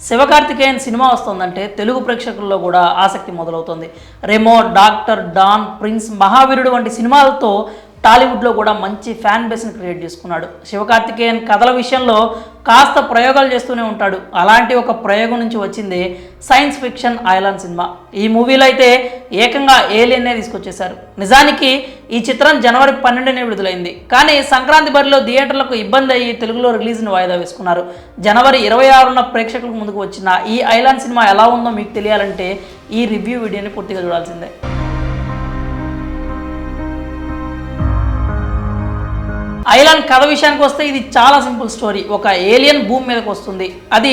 Sivakarthikeyan cinema వస్తుందంటే తెలుగు ప్రేక్షకుల్లో కూడా ఆసక్తి మొదలవుతుంది. రెమో, డాక్టర్, డాన్, ప్రిన్స్, మహావీరుడు వంటి సినిమాలతో టాలీవుడ్లో కూడా మంచి ఫ్యాన్ బేస్ని క్రియేట్ చేసుకున్నాడు. శివకార్తికేయన్ కథల విషయంలో కాస్త ప్రయోగాలు చేస్తూనే ఉంటాడు. అలాంటి ఒక ప్రయోగం నుంచి వచ్చింది సైన్స్ ఫిక్షన్ ఐలాండ్ సినిమా. ఈ మూవీలో అయితే ఏకంగా ఏలియన్నే తీసుకొచ్చేశారు. నిజానికి ఈ చిత్రం జనవరి 12నే విడుదలైంది. కానీ సంక్రాంతి బరిలో థియేటర్లకు ఇబ్బంది అయ్యి తెలుగులో రిలీజ్ని వాయిదా వేసుకున్నారు. జనవరి 26న ప్రేక్షకులకు ముందుకు వచ్చిన ఈ ఐలాండ్ సినిమా ఎలా ఉందో మీకు తెలియాలంటే ఈ రివ్యూ వీడియోని పూర్తిగా చూడాల్సిందే. ఐలాండ్ కథ విషయానికి వస్తే ఇది చాలా సింపుల్ స్టోరీ. ఒక ఏలియన్ భూమి మీదకి వస్తుంది. అది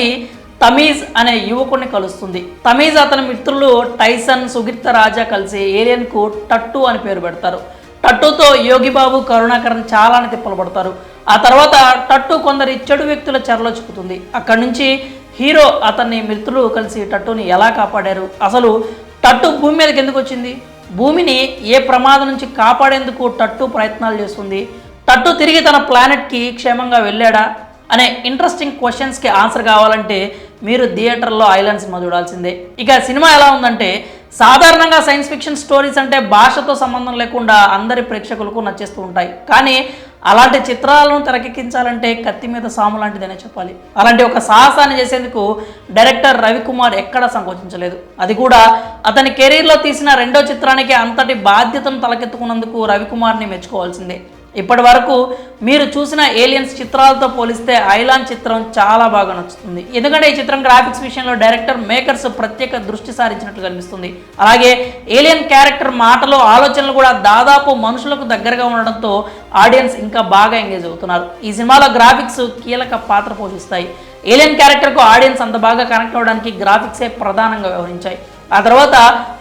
తమీజ్ అనే యువకుడిని కలుస్తుంది. తమీజ్ అతని మిత్రులు టైసన్, సుగిర్త రాజా కలిసి ఏలియన్కు టట్టు అని పేరు పెడతారు. టట్టుతో యోగిబాబు, కరుణాకరన్ చాలానే తిప్పలు పడతారు. ఆ తర్వాత టట్టు కొందరి చెడు వ్యక్తుల చెరలో చిక్కుతుంది. అక్కడి నుంచి హీరో అతన్ని మిత్రులు కలిసి టట్టుని ఎలా కాపాడారు, అసలు టట్టు భూమి మీదకి ఎందుకు వచ్చింది, భూమిని ఏ ప్రమాదం నుంచి కాపాడేందుకు టట్టు ప్రయత్నాలు చేస్తుంది, టట్టు తిరిగి తన ప్లానెట్కి క్షేమంగా వెళ్ళాడా అనే ఇంట్రెస్టింగ్ క్వశ్చన్స్కి ఆన్సర్ కావాలంటే మీరు థియేటర్లో ఐలాండ్ సినిమా చూడాల్సిందే. ఇక సినిమా ఎలా ఉందంటే, సాధారణంగా సైన్స్ ఫిక్షన్ స్టోరీస్ అంటే భాషతో సంబంధం లేకుండా అందరి ప్రేక్షకులకు నచ్చేస్తూ ఉంటాయి. కానీ అలాంటి చిత్రాలను తెరకెక్కించాలంటే కత్తి మీద సాము లాంటిదనే చెప్పాలి. అలాంటి ఒక సాహసాన్ని చేసేందుకు డైరెక్టర్ రవికుమార్ ఎక్కడా సంకోచించలేదు. అది కూడా అతని కెరీర్లో తీసిన రెండో చిత్రానికి అంతటి బాధ్యతను తలకెత్తుకున్నందుకు రవికుమార్ని మెచ్చుకోవాల్సిందే. ఇప్పటి వరకు మీరు చూసిన ఏలియన్స్ చిత్రాలతో పోలిస్తే ఐలాండ్ చిత్రం చాలా బాగా నచ్చుతుంది. ఎందుకంటే ఈ చిత్రం గ్రాఫిక్స్ విషయంలో డైరెక్టర్ మేకర్స్ ప్రత్యేక దృష్టి సారించినట్లు కనిపిస్తుంది. అలాగే ఏలియన్ క్యారెక్టర్ మాటలు, ఆలోచనలు కూడా దాదాపు మనుషులకు దగ్గరగా ఉండడంతో ఆడియన్స్ ఇంకా బాగా ఎంగేజ్ అవుతున్నారు. ఈ సినిమాలో గ్రాఫిక్స్ కీలక పాత్ర పోషిస్తాయి. ఏలియన్ క్యారెక్టర్కు ఆడియన్స్ అంత బాగా కనెక్ట్ అవ్వడానికి గ్రాఫిక్సే ప్రధానంగా వ్యవహరించాయి. ఆ తర్వాత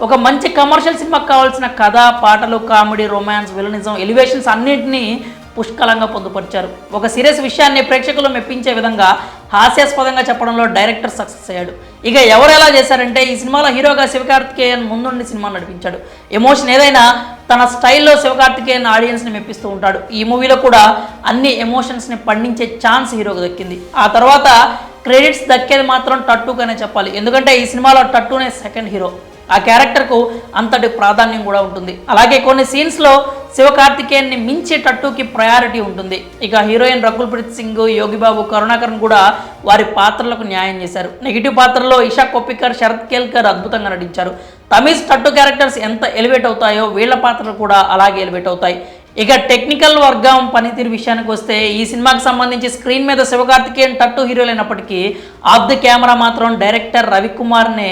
ఒక మంచి కమర్షియల్ సినిమాకి కావాల్సిన కథ, పాటలు, కామెడీ, రొమాన్స్, విలనిజం, ఎలివేషన్స్ అన్నింటినీ పుష్కలంగా పొందుపరిచారు. ఒక సీరియస్ విషయాన్ని ప్రేక్షకులు మెప్పించే విధంగా హాస్యాస్పదంగా చెప్పడంలో డైరెక్టర్ సక్సెస్ అయ్యాడు. ఇక ఎవరు ఎలా చేశారంటే, ఈ సినిమాలో హీరోగా శివకార్తికేయన్ ముందుండి సినిమా నడిపించాడు. ఎమోషన్ ఏదైనా తన స్టైల్లో శివకార్తికేయన్ ఆడియన్స్ని మెప్పిస్తూ ఉంటాడు. ఈ మూవీలో కూడా అన్ని ఎమోషన్స్ని పండించే ఛాన్స్ హీరోకి దక్కింది. ఆ తర్వాత క్రెడిట్స్ దక్కేది మాత్రం టట్టుకనే చెప్పాలి. ఎందుకంటే ఈ సినిమాలో టట్టునే సెకండ్ హీరో. ఆ క్యారెక్టర్కు అంతటి ప్రాధాన్యం కూడా ఉంటుంది. అలాగే కొన్ని సీన్స్లో శివకార్తికేయన్ని మించి టట్టుకి ప్రయారిటీ ఉంటుంది. ఇక హీరోయిన్ రకుల్ ప్రీత్ సింగ్, యోగిబాబు, కరుణాకరన్ కూడా వారి పాత్రలకు న్యాయం చేశారు. నెగిటివ్ పాత్రలో ఇషా కొప్పికర్, శరత్ కేల్కర్ అద్భుతంగా నటించారు. తమీజ్, టట్టు క్యారెక్టర్స్ ఎంత ఎలివేట్ అవుతాయో వీళ్ళ పాత్రలు కూడా అలాగే ఎలివేట్ అవుతాయి. ఇక టెక్నికల్ వర్గం పనితీరు విషయానికి వస్తే, ఈ సినిమాకి సంబంధించి స్క్రీన్ మీద శివకార్తికేయన్ టట్టు హీరోలైనప్పటికీ ఆఫ్ ది కెమెరా మాత్రం డైరెక్టర్ రవికుమార్నే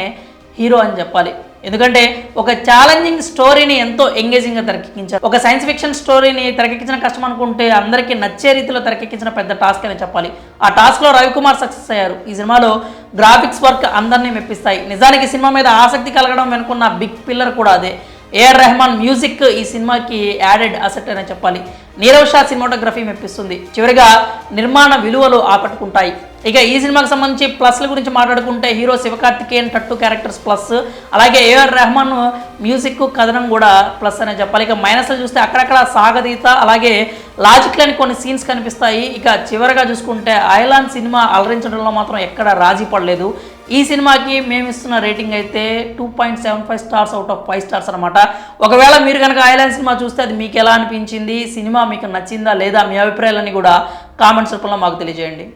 హీరో అని చెప్పాలి. ఎందుకంటే ఒక ఛాలెంజింగ్ స్టోరీని ఎంతో ఎంగేజింగ్గా తెరకెక్కించారు. ఒక సైన్స్ ఫిక్షన్ స్టోరీని తెరకెక్కించిన కష్టం అనుకుంటే అందరికీ నచ్చే రీతిలో తెరకెక్కించిన పెద్ద టాస్క్ అని చెప్పాలి. ఆ టాస్క్లో రవికుమార్ సక్సెస్ అయ్యారు. ఈ సినిమాలో గ్రాఫిక్స్ వర్క్ అందరినీ మెప్పిస్తాయి. నిజానికి సినిమా మీద ఆసక్తి కలగడం వెనుకున్న బిగ్ పిల్లర్ కూడా అదే. ఏఆర్ రెహమాన్ మ్యూజిక్ ఈ సినిమాకి యాడెడ్ అసెట్ అనే చెప్పాలి. నీరవ్ షా సినిమాటోగ్రఫీ మెప్పిస్తుంది. చివరిగా నిర్మాణ విలువలు ఆకట్టుకుంటాయి. ఇక ఈ సినిమాకి సంబంధించి ప్లస్ల గురించి మాట్లాడుకుంటే, హీరో శివకార్తికేయన్ టట్టు క్యారెక్టర్స్ ప్లస్, అలాగే ఏఆర్ రెహమాన్ మ్యూజిక్, కథనం కూడా ప్లస్ అనే చెప్పాలి. ఇక మైనస్లు చూస్తే అక్కడక్కడ సాగదీత, అలాగే లాజిక్ లేని కొన్ని సీన్స్ కనిపిస్తాయి. ఇక చివరిగా చూసుకుంటే ఐలాండ్ సినిమా అలరించడంలో మాత్రం ఎక్కడ రాజీ పడలేదు. ఈ సినిమాకి మేము ఇస్తున్న రేటింగ్ అయితే 2.75 స్టార్స్ అవుట్ ఆఫ్ 5 స్టార్స్ అనమాట. ఒకవేళ మీరు కనుక ఐలాండ్ సినిమా చూస్తే అది మీకు ఎలా అనిపించింది, సినిమా మీకు నచ్చిందా లేదా, మీ అభిప్రాయాలన్నీ కూడా కామెంట్స్ రూపంలో మాకు తెలియజేయండి.